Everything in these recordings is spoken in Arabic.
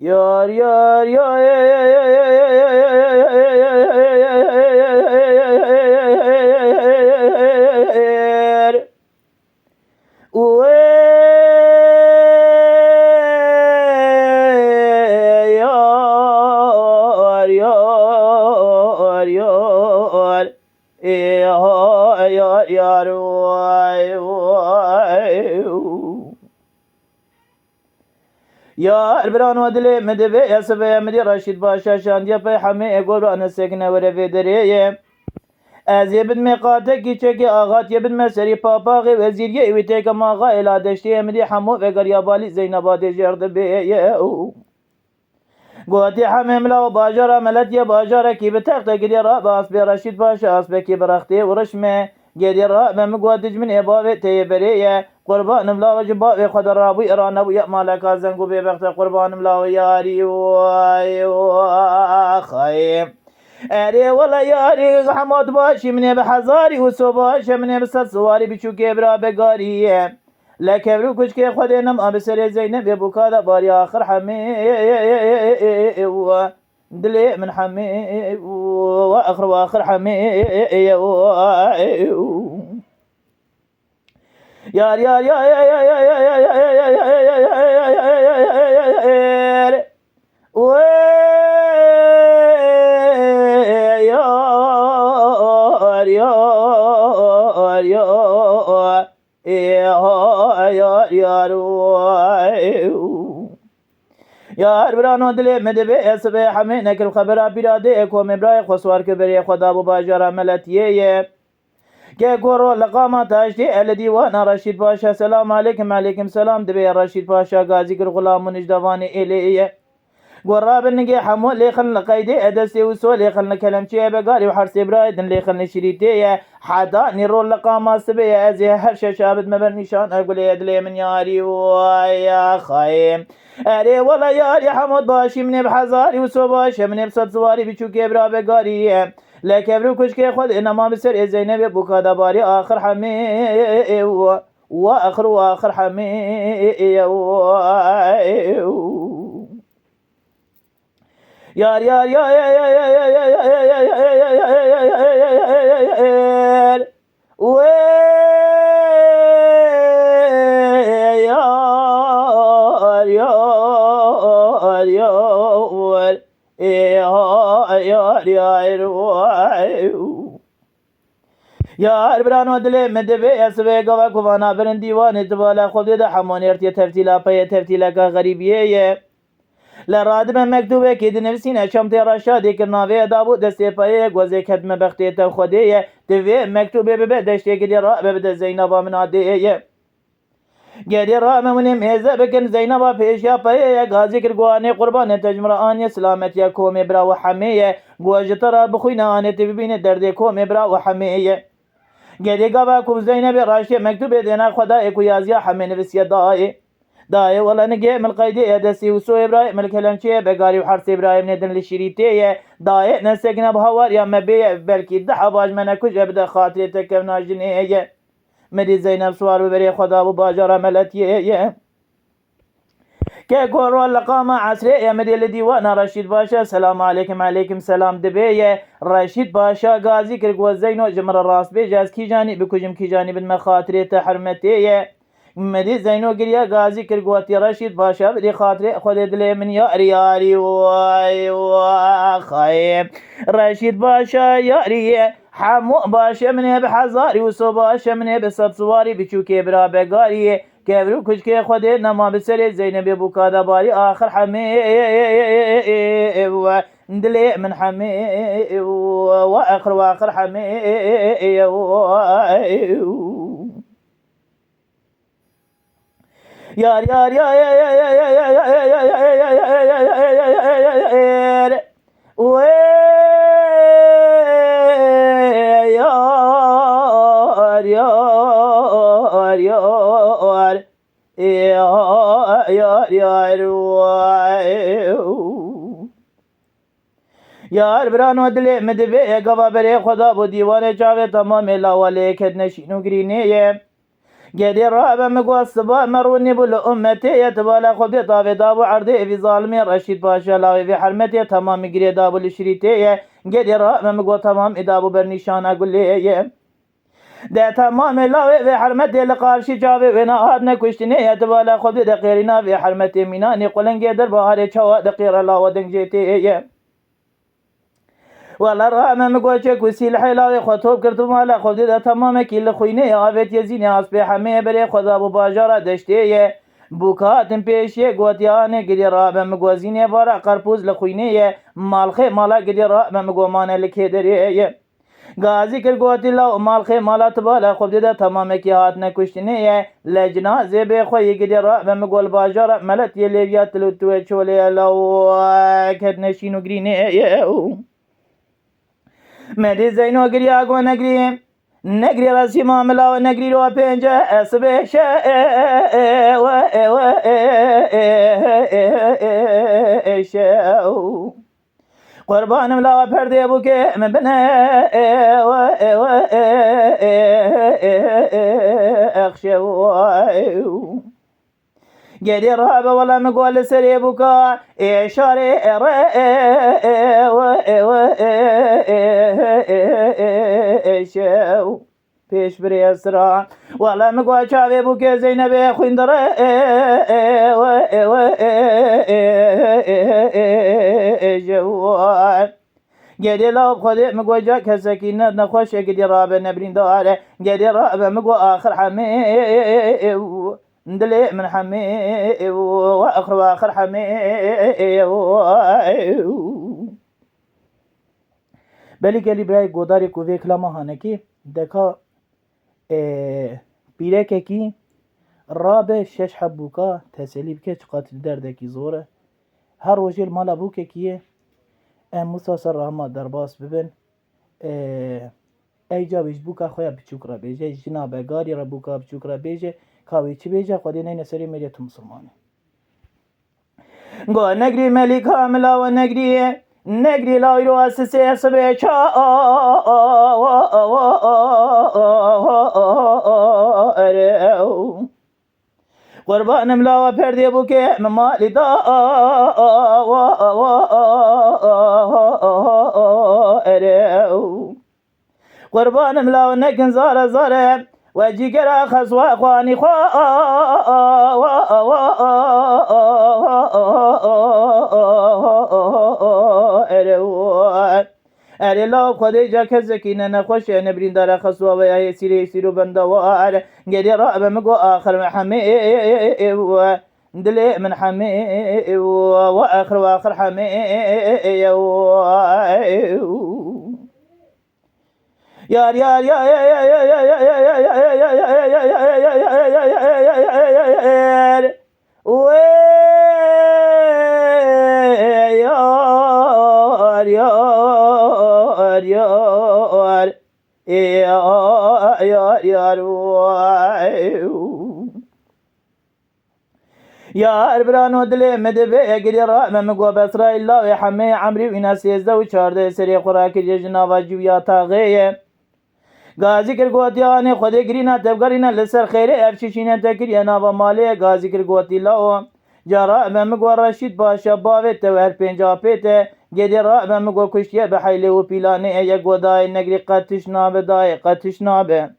Yar yar yar يا البران ودلي مدبي يا سبي مدي رشيد باشا شانديا بي حمي اقول انا سكنه ورفي دريه از یه بد مقاطع کی چه که آغات یه بد مسری پاپاقی وزیر یه ایویته که ماغا الادشتی امدی حمو وگر یابالی زینباده جرد بیه گوتی حمیم لا باجارا ملت یه باجارا کی به تخت گدی را باس بی رشید باشا اس بکی برختی ورشمه گدی را مم گوتج من اباوه تی بریه قربانم لا وجبا خود رابو ایران و یا مالک زنگو به بخت قربانم لا یاری و خایم اره ولا یاری حماد باشی منه به هزاری و سو باشه منه به صد سواری بچو کبرا بگاریه لکبرو کچ که خود نم آب سر زینب بکادا باری آخر حمی و دلی من حمی و آخر حمی یار یار یار یار برانو دلی مدبی اسبه همه نکل خبر بیراده کوم برای خسوار که بری خدا بو باجار ملتیه که گورو لقامه تاشتی ال دیوان رشید باشا سلام علیکم علیکم سلام دبی رشید باشا غازی گر غلام نجدوان الیه قراب نجي حمول لي خلنا قيدي ادسي وسولي خلنا كلام شي بقاري وحرسي برايد لي خلنا شريتي حداني رول لقامة سبية ازي هرشة شابد ما بالنشان اقول يدلي من ياري ويا خايم اري والله ياري حمود باشي مني بحزاري وسو باشي مني بصد زواري بيشو كبرا بقاري لا كبرو كشكي خد انما بسر زينب بوكادا باري اخر حمي واخر حمي yar yar yar yar yar yar yar yar برانو دل مدبه اسوه گوا کوانا برن دیوان اتبالا خود ده حمانی ارتی ترتیلا پای ترتیلا که غریبیه لراد به مکتوبه که دنویسین اشمت رشادی که ناوی دابو دسته پایه گوزه کدم بختی تا خودیه دوی مکتوبه به دشته که دی را به زینبا من عادیه گدی را ممونه میزه بکن زینبا پیش یا پایه غازی کر گوانه قربان تجمر آنی سلامت یا کوم برا و حمیه گوجت را بخوینه آنی تبینه درد کوم برا و حمیه گدی گوا کوم زینب راشته مکتوبه دینا خدا اکو یازیا حمی نویسیه داي والله نجي من القيدية دسي وسو إبراهيم الكلامشية بقاري وحرس إبراهيم ندن للشريطية داي نسقنا بهوار يا مبي بلكي دحا باج منا كج أبدا خاطري تكفنا جنية مدي زينب سوار وبري خدا وباجر ملتيه كي كورو اللقامة عسرية مدي لديوانا رشيد باشا سلام عليكم عليكم سلام دبيه رشيد باشا غازي كرقوا زينو جمر الراس بيجاز كي جاني بكجم كي جاني بن مخاطري تحرمتيه مدی زینو گریا غازی کر گوتی رشید باشا بدی خاطر خود دل من یاری یاری وای خایم رشید باشا یاری حمو باشا منه بحزاری وسو باشا منه بصد سواری بچو کبرا بگاری کبرو کچ که خود نما بسر زینب بوکادا باری آخر حمی و دل من حمی و آخر حمی yar yar yar yar yar yar yar यार ब्रानो दिले मदबे गवा बरे खुदा बो दीवाने चावे तमाम लावाले खद नशीनो ग्रीने ये گدی را به مگوستبا مرونی بول امتی یتبالا خود تاوی دابو عرده وی ظالمی رشید پاشا لاوی وی حرمتی تمام گری دابو لشریتی گدی را به مگو تمام ادابو بر نشانه گلیه ده تمام لاوی وی حرمتی لقارشی جاوی وی نهاد نکشتنی یتبالا خود دقیرنا وی حرمتی مینانی قلنگی در بهار چوا دقیر لاو دنگجیتیه والله راه مگو چه کسی حلاوی خطوب کرد مالا خود ده تمام کیل خوینه آویت یزینی آسپی همه بری خدا بو باجارا دشته بوکاتن پیشه گوتیانه گدی راه مگو زینه وارا قرپوز لخوینه مالخه مالا گدی راه مگو مانه لکه دریه گازی کر گوتی لا مالخه مالات بالا خود ده تمام کی هات نکشتنه لجنازه به خوی گدی راه مگو باجارا ملت یلیات لتو چوله لا کد نشینو گرینه مدی زینو گری آگو نگری رسی معاملا و نگری رو پنجه اسبه شو قربانم لا پرده بو که من بنه اخشو گدی راه ولا مقول سري بكا اشاره شو پیش بری اسرا ولا مقول چاوي بوكا زينب خويندره جوان گدی لاب خودی مگو جا کسکینه نخوش گدی راب نبرین داره گدی راب مگو آخر حمی دلي من حمي واخر حمي بلی گلی برای گوداری کوی کلام هانه کی دکا پیره که کی راب شش حبوکا تسلیب که قاتل درده کی زوره هر وجه مالا بو که کیه مساسر رحمه در باس ببن ایجا بیش بوکا خویا بچوک را بیجه جناب گاری را بوکا بچوک را بیجه کاوی چی بیجه خودی نین سری میری تو مسلمانه گو نگری ملی کاملا و نگری لاوی رو اسسی سبه چا قربانم لاو پرده بو که ممالی دا قربانم لاو نکن زاره و جگر خسوا خوانی اره لاو خودی جا که زکینه نخوشه نبرین داره خسوا و ای سیرو بندوار گدی را بمگو آخر محمه دلی من حمه و آخر حمه یار یار یار یار برانو دلی مدبه گری را مگو بسرائیل لا و حمه عمری و اینا 13 و 14 سری خوراکی جناوا جویا تاغیه گازی کر گوتیانه خود گرینا تبگرینا لسر خیره افشیشینه تکریه ناوا مالی گازی کر گوتی لاو جارا مگو رشید باشا باوت و هر پنجا پیته گدی را مگو کشتیه به حیله و پیلانه یک گودای نگری قطش نابه دای قطش نابه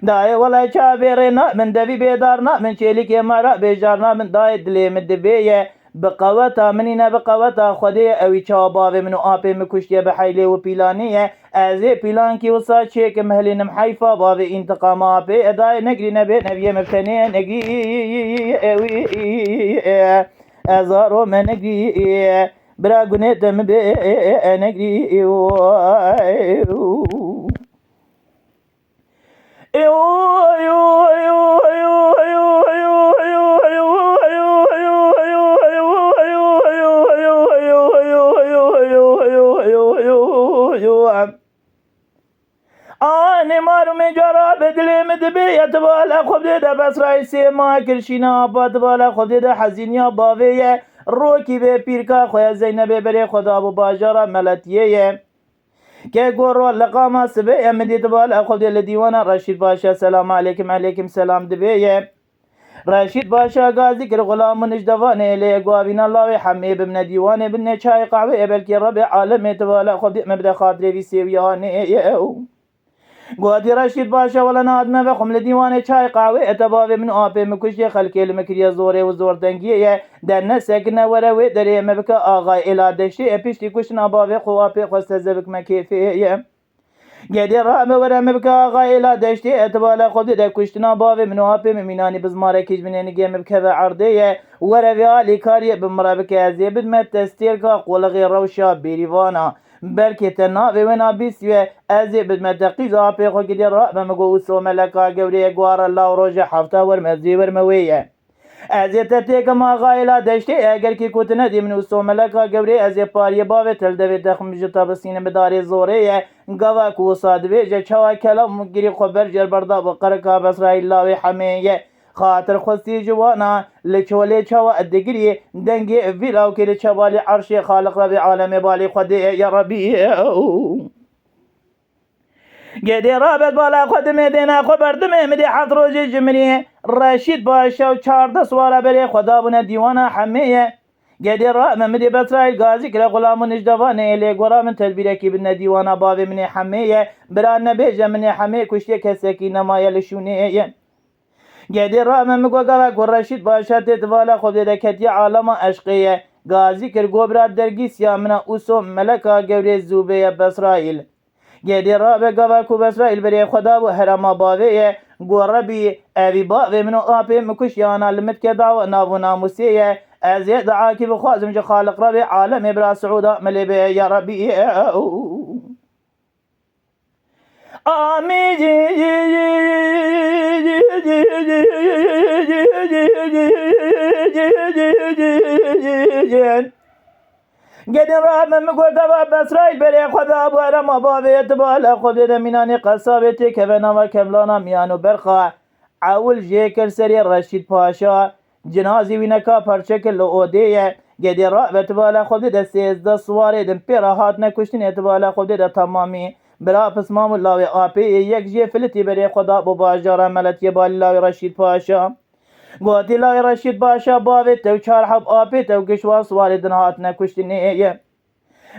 دای ولا چابره نا من دوی بیدار نا من چیلی که مرا بیجار نا من دای دلی مدبیه بقوتا منینا بقوتا خودی اوی چاباوی منو آپی مکشتیه به حیله و پیلانیه ازی پیلان کی وسا چه که مهلینم حیفا باوی انتقام آپی ادای نگری نبی نبی مفتنی نگی اوی ازارو من نگری برا گونه دم بی نگری آنی مارو می جارا بدلی مدبیت بالا خوب دیده بس رئیسی ما کرشینا آباد بالا خوب دیده حزینیا باویه روکی به پیرکا خوی زینبه بری خدا بو باجارا ملتیه که گورو لقام سبه مدید بالا خود لدیوان رشید باشا سلام علیکم علیکم سلام دبیه رشید باشا غازی کر غلام نجدوانه لگوابین الله حمی بمن دیوانه بن چای قهوه بلکی رب عالم تبالا خود مبدا خاطر وی سیویانه گوادی رشید باشا ولا نادمه و خمل دیوانه چای قهوه اتباوه من آبه مکشی خلکی لمکری زوره و زور دنگیه در نسکن وروه دره مبکا آغای الادشتی پیشتی کشن آباوه خوابه خوست زبک مکیفیه گدی رام ورم بک آقای لا دشتی اتبال خود ده کشتنا باوی منواب مینانی بزماره کیج منی گیم بک و عرضه وروی علی کاری بمرا بک ازی بدمت تستیر کا قلقی روشا بیریوانا بلکه تناوی و نابیس و ازی بدمت دقیق آپی خو گدی رام مگو سو ملکا گوری گوار الله روز هفته ورمزی ورمویه ازی تتیک ما غایلا دشتی اگر کی کوتنه دی منو سو ملکا گوری ازی پاری باوی تل دوی دخم جتا بسین بداری زوره گوا کو صادوی ج چوا کلام گری خبر جر بردا بقرکا بسرائیل لاوی حمیه خاطر خستی جوانا لچولی چوا ادگری دنگی ویلاو کی چوالی عرش خالق رب عالم بالی خدی یا ربی گدی رابط بالا خود میدینا خبردم مدی حضر روز جمنی رشید باشا و 14 سوال بری خدا بونه دیوانا حمیه گدی را مدی بسرائیل غازی کلا غلام نجدوانه لی غرام تدبیر کی بن دیوانا باب من حمیه بران نبی جمنی حمیه کشتی کسکی نمایل شونه گدی را مگو گوا رشید باشا تدوالا خود دکتی عالم عشقیه غازی کر گوبرات درگیس یا من اوسو ملکا گوری زوبه بسرائیل گدی را به گوا کو بسرائیل بری خدا و حرام باوی گوربی اوی باوی منو آپی مکش یانا لمت که دعو ناو ناموسیه از دعا کی بخوازم جو خالق ربی عالم برا سعودا ملی بی یا ربی آمی جی گدی را مگو گوا بسرائیل بری خدا و حرام باوی تبالا خود دمینانی قصابتی که بنا و کملانا میانو برخوا اول جیکر سری رشید پاشا جنازی وینکا پرچک لعودیه گدی را بتبالا خود ده 13 سواره دم پیرا هات نکشتین اتبالا خود ده تمامی برا پسمام الله آپی یک جی فلتی بری خدا بو باجارا ملتی بالی الله رشید پاشا گوتی الله رشید پاشا باوی تو چار حب آپی تو گشوا سواره دن هات نکشتینیه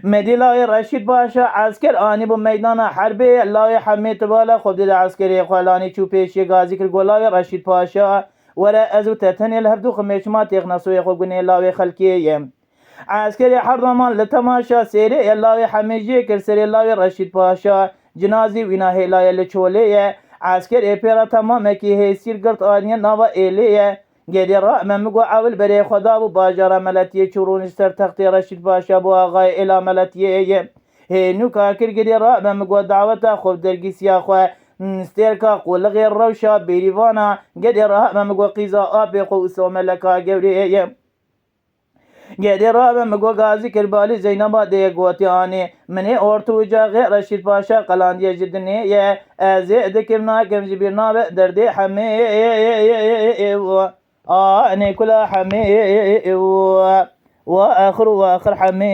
مدی الله رشید باشا عسکر آنی بو میدان حربی الله حمید تبالا خود ده عسکری خلانی چوپیشی غازی کر گلای رشید پاشا ولا ازو تتني الهبدو خميشمات يغنسو يخوغني الله خلقيه عسكري حرمان لتماشا سيري الله حميجي كرسري الله رشيد باشا جنازي ويناه الله لچوليه عسكري بيرا تمام كي هي سير قرط آنيا ناوا إليه گدی را ممگو اول بری خدا و باجار ملتیه چورونش سر تختی رشید باشا بو آقای الا ملتیه هینو کاکر گدی را ممگو دعوتا خوب درگی سیاخواه ستيركا قول غير روشا بيريفانا قدر راه مقو قيزا آبي قوسو ملكا قوري قدر راه مقو غازي كربالي زينبا دي قوتياني مني اورتو جا غير رشيد باشا قلاندية جدني يا ازيد كمنا كم جبيرنا بقدردي حمي اني كلا حمي واخر حمي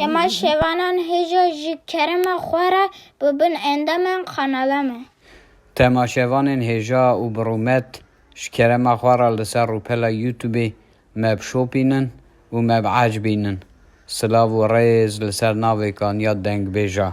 اما شوانان هجا جی کرم خوره ببن اندامن قنالمه تماشاوانین هجا و برومت شکرم خواره لسر رو پلا یوتیوبی مب شوپینن و مب عجبینن سلاو و ریز لسر ناوی کان یاد دنگ بیجا